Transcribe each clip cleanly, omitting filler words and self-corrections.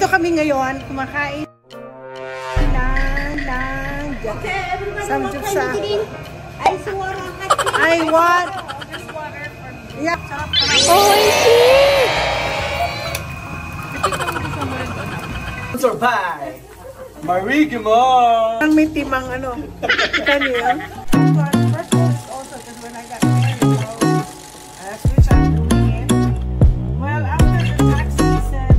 Andito kami ngayon, kumakain ng samgyupsal. I want just water for me. Yeah. Oh, I see. Surprise! Marie Gimon! Ang may timang ano. Kita niyo yun? First of all, it's also because when I got married, that's which I'm doing it. Well, after the tax season,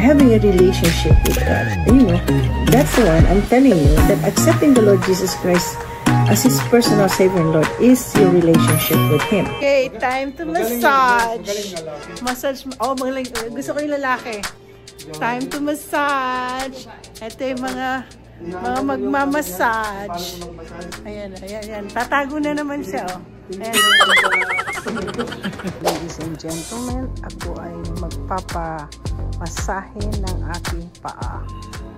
having a relationship with God, you know, that's the one I'm telling you, that accepting the Lord Jesus Christ as His personal Savior and Lord is your relationship with Him. Okay, time to massage. Massage, oh, gusto ko yung lalaki. Time to massage. Ito yung mga magmamassage. Ayan, ayan, ayan. Tatago na naman siya, oh. Ayan. Ladies and gentlemen, ako ay magpapamasahe ng aking paa.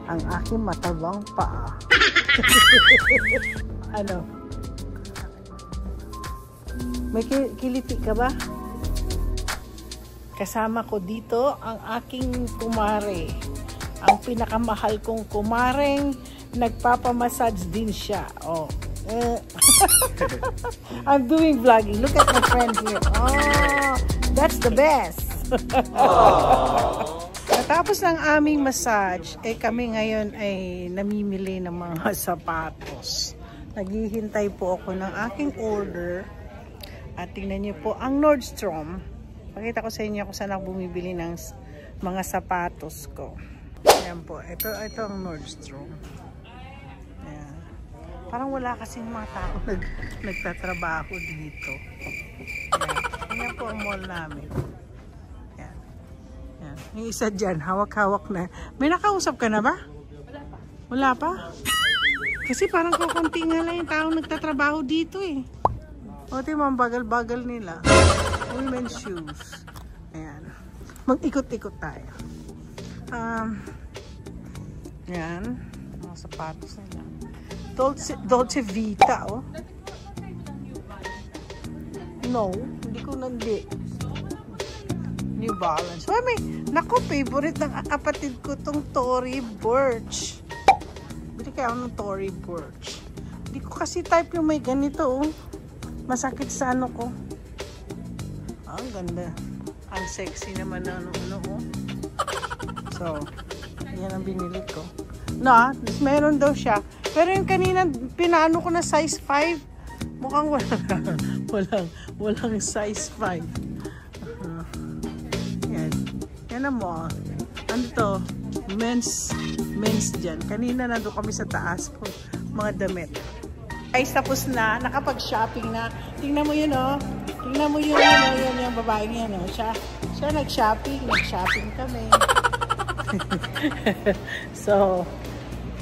Ang aking matabang paa. Ano? May kiliti ka ba? Kasama ko dito ang aking kumare. Ang pinakamahal kong kumareng nagpapamassage din siya. Oh. I'm doing vlogging. Look at my friend here. Oh, that's the best. Natapos ng aming massage, kami ngayon ay namimili ng mga sapatos. Naghihintay po ako ng aking order. At tingnan niyo po ang Nordstrom. Pakita ko sa inyo kung saan ako bumibili ng mga sapatos ko. Ayan po. Ito ang Nordstrom. Ayan. Parang wala kasing mga tao nagtatrabaho dito. Ayan po ang mall namin. Ayan. Ayan. Yung isa dyan, hawak-hawak na. May nakausap ka na ba? Wala pa? Kasi parang kukunti nga lang yung taong nagtatrabaho dito eh. O, ito yung mga bagal-bagal nila. Women's shoes. Ayan. Mag-ikot-ikot tayo. Ayan. Mga sapatos nila. Dolce Vita, oh. No, hindi ko nandi. New Balance. Oh, naku, favorite ng kapatid ko tong Tory Burch. Bili kaya ako ng Tory Burch. Hindi ko kasi type yung may ganito, oh. Masakit sa ano ko. Ah, ang ganda. Ang sexy naman na ano, oh. So, yan ang binili ko. No, meron daw siya. Pero yung kanina, pinaano ko na size 5. Mukhang walang size 5. Yan. Yan na mo. Ano to? Men's dyan. Kanina nandun kami sa taas po. Mga damit. Guys, tapos na. Nakapag-shopping na. Tingnan mo yun, oh. Tingnan mo yun, yung babae niya, no. Siya nag-shopping. Nag-shopping kami. So,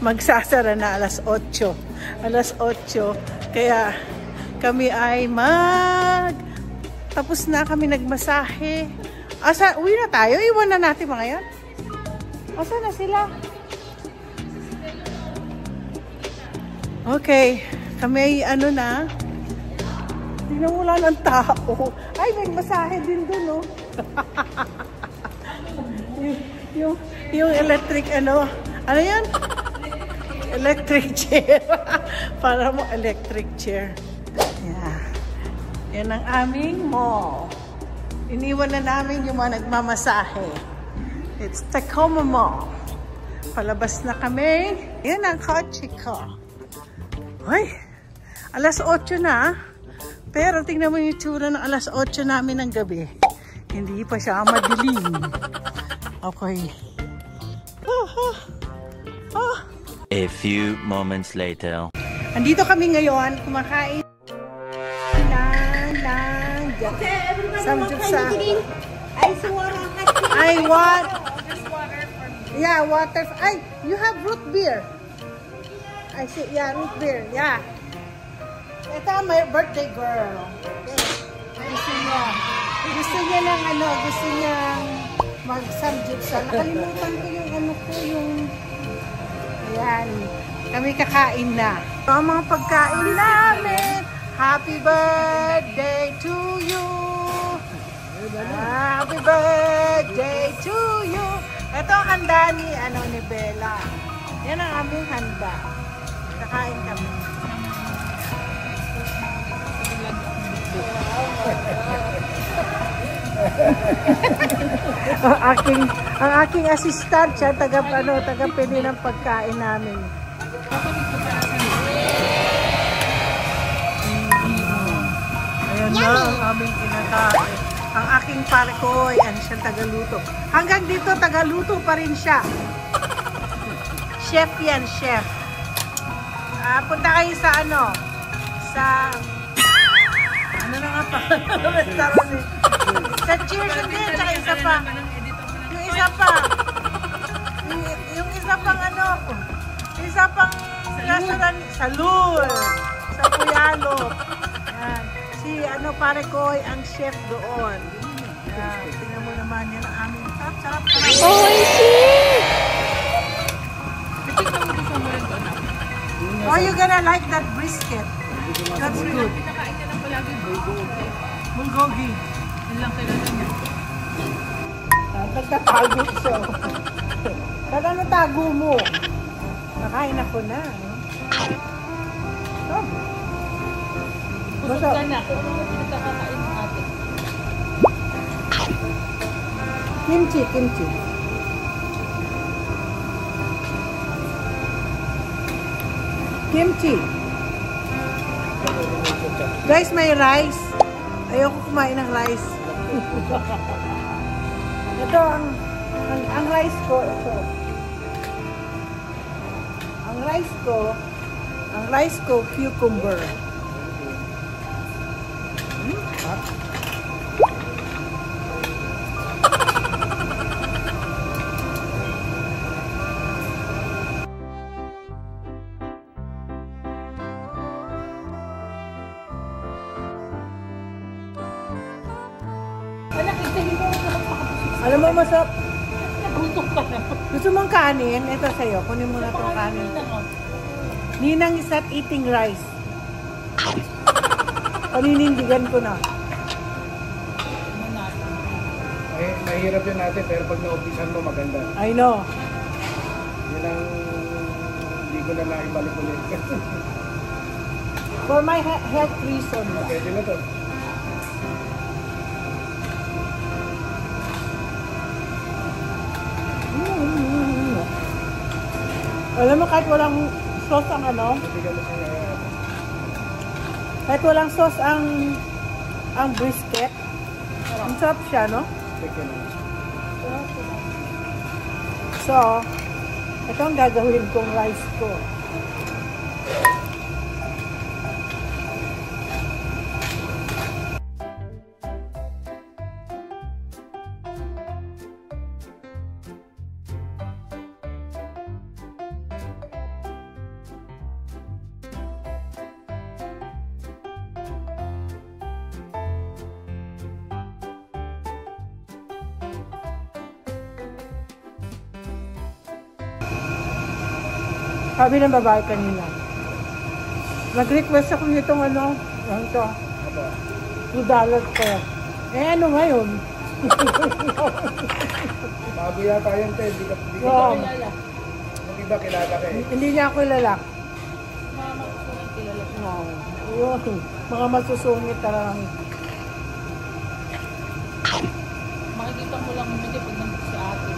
magsasara na alas 8. Alas 8. Kaya kami ay tapos na kami nagmasahe. Uwi na tayo? Iwan na natin mga yan? Asa na sila? Okay. Kami ay ano na. Tingnan mo lang ang tao. Ay, may masahe din dun, oh. yung electric ano yan? Electric chair. Para mo electric chair. Yeah. Yan ang aming mall. Iniwan na namin yung mga nagmamasahe. It's Tacoma Mall. Palabas na kami. Yan ang kotse ko. Ay, alas 8 na. Pero tingnan mo yung tsura ng alas 8 namin ng gabi. Hindi pa siya madilim. Okay. A few moments later. Andito kami ngayon, kumakain ng samgyupsal. I want just water for me. Yeah, water. Ay, you have root beer. I see, yeah, root beer. Yeah. Ito ang my birthday girl. Gusto niya ng ano, gusto niya mag-samgyupsal. Nakalimutan ko yung ano ko, yung ayan. Kami kakain na. Ito ang mga pagkain namin. Happy birthday to you. Happy birthday to you. Ito ang handa ni Bella. Yan ang aming handa. Kakain kami. ang aking assistant siya taga pili ng pagkain namin. Ayan na ang aming kinakain. Ang aking parkoy, siya tagaluto. Hanggang dito tagaluto pa rin siya. Chef yan, chef. Punta kayo sa ano na nga pa? Sa Cheers and din, tsaka isa pa. Yung isa pa. Yung isa pang isa pang restaurant, Salul. Sa Puyalop. Yan. Si Parekoy, ang chef doon. Yan. Tingnan mo naman yan ang aming sarap. Oh, I see! Oh, you're gonna like that brisket. That's good. Pinakain ka lang palagi bulgogi. Bulgogi. Yun lang kailangan niya. Nagtatago siya. Kaya ano tago mo? Nakain ako na. Oh. Busog ka na. Kung ano mo pinagkakakain mo ate? Kimchi. Guys, may rice. Ayoko kumain ng rice. Ito ang rice ko. Ito. Ang rice ko, cucumber. Alam mo, masarap. Nagutok ka na. Gusto mong kanin? Ito sa'yo. Kunin mo na itong kanin. Ninang is not eating rice. Paninindigan ko na. Mahirap yun natin, pero pag na-umpisan mo, maganda. I know. Yan ang hindi ko na naibalik ulit. For my health reason. Pwede na to. Alam mo, kahit walang sauce ang kahit walang sauce ang brisket, ang sarap siya, no? So, ito ang gagawin kong rice ko. Sabi ng babae kanina, nag-request ako nitong ito, $2 pa. Ano ngayon? Bago yata yan, te. Hindi ka Kilala. yung iba kilala ka eh. Hindi niya ako kilala. Mga masusunod kilala ko. No. Yun, mga masusungit talagang. Makikita mo lang hindi pag nandito si ate.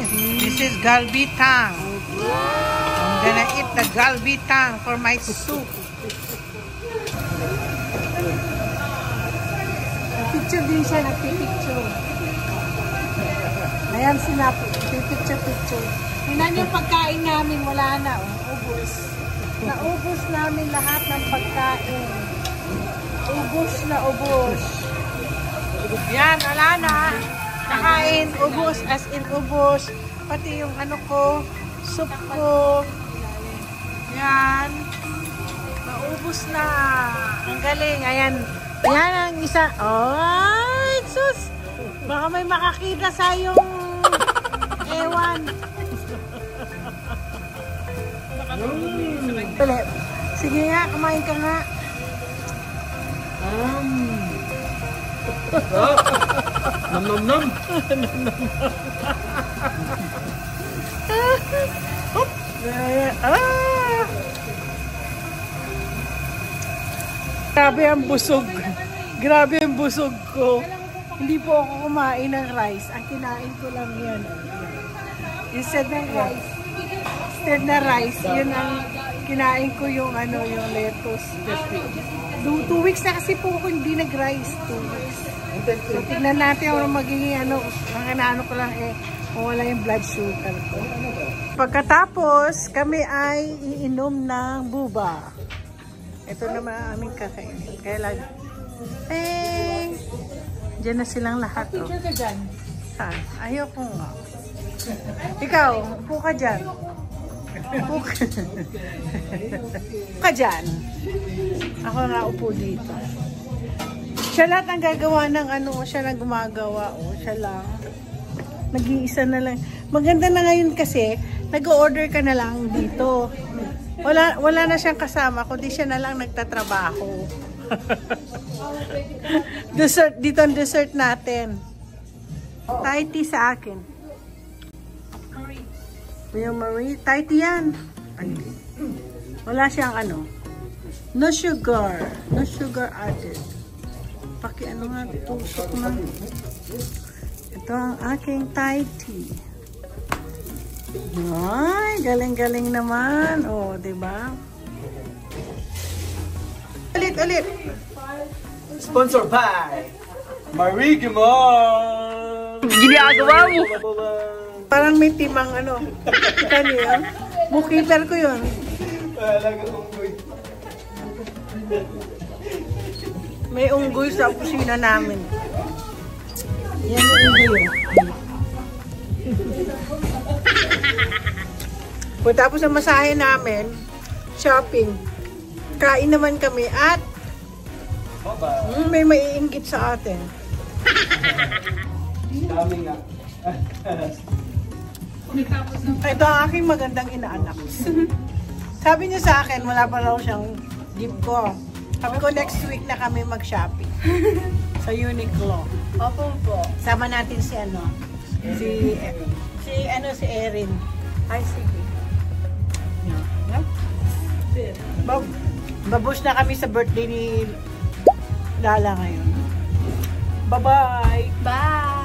This is galbitang. I'm gonna eat the galbitang for my soup. Nagpicture din siya, nagpipicture. Ayan picture. Tingnan yung pagkain namin, wala na. Ubus. Naubos namin lahat ng pagkain. Ubus na ubus. Yan, wala na. Nakain, ubos, as in ubos. Pati yung soup ko. Yan. Naubos na. Ang galing. Ayan. Yan ang isa. Ay, sus. Baka may makakita sa yung ewan. Ulit. Sige nga, kumain ka nga. Nam nam nam. Grabe ang busog. Grabe ang busog ko. Hindi po ako kumain ng rice. Ang kinain ko lang yan. Instead ng rice. Instead na rice, yun ang kinain ko yung ano, yung lettuce. 2 weeks na kasi po ako hindi nag-rice. 2 weeks. So, tignan natin kung magiging ano, ang kinaano ko lang wala yung blood sugar ko. Pagkatapos, kami ay iinom ng buba. Ito naman ang aming kakainin. Kaya lagi, diyan na silang lahat. Picture ka dyan. Saan? Ayoko nga. Ikaw, upo ka dyan. Upo ka dyan. Ako na upo dito. Siya lahat ang gagawa ng ano, siya lang gumagawa. Siya lang. Nag-iisa na lang. Maganda na ngayon kasi, nag-order ka na lang dito. Wala na siyang kasama, kundi siya na lang nagtatrabaho. Dessert, dito ang dessert natin. Thai tea sa akin. Yung Marie, Thai tea yan. Wala siyang ano. No sugar. No sugar added. Paki ano nga, tusok na. Ito ang aking Thai tea. Ay, galing-galing naman. Oh, diba? Ulit. Sponsor by Marie Gimon. Ginagawa mo. Parang may timang ano. Kita niyo yun? Bookkeeper ko yun. May unggoy sa opisina namin. Yan yung unggoy. Pagkatapos ng masahe namin, shopping, kain naman kami at may maiinggit sa atin. Dami nga. Ito ang aking magandang inaanak. Sabi niya sa akin, wala pa raw siyang gift ko. Sabi ko, next week na kami mag-shopping. Sa Uniqlo. Opo po. Sama natin si ano, si Erin. Ay, sige. Babush na kami sa birthday ni Lala ngayon. Bye-bye! Bye!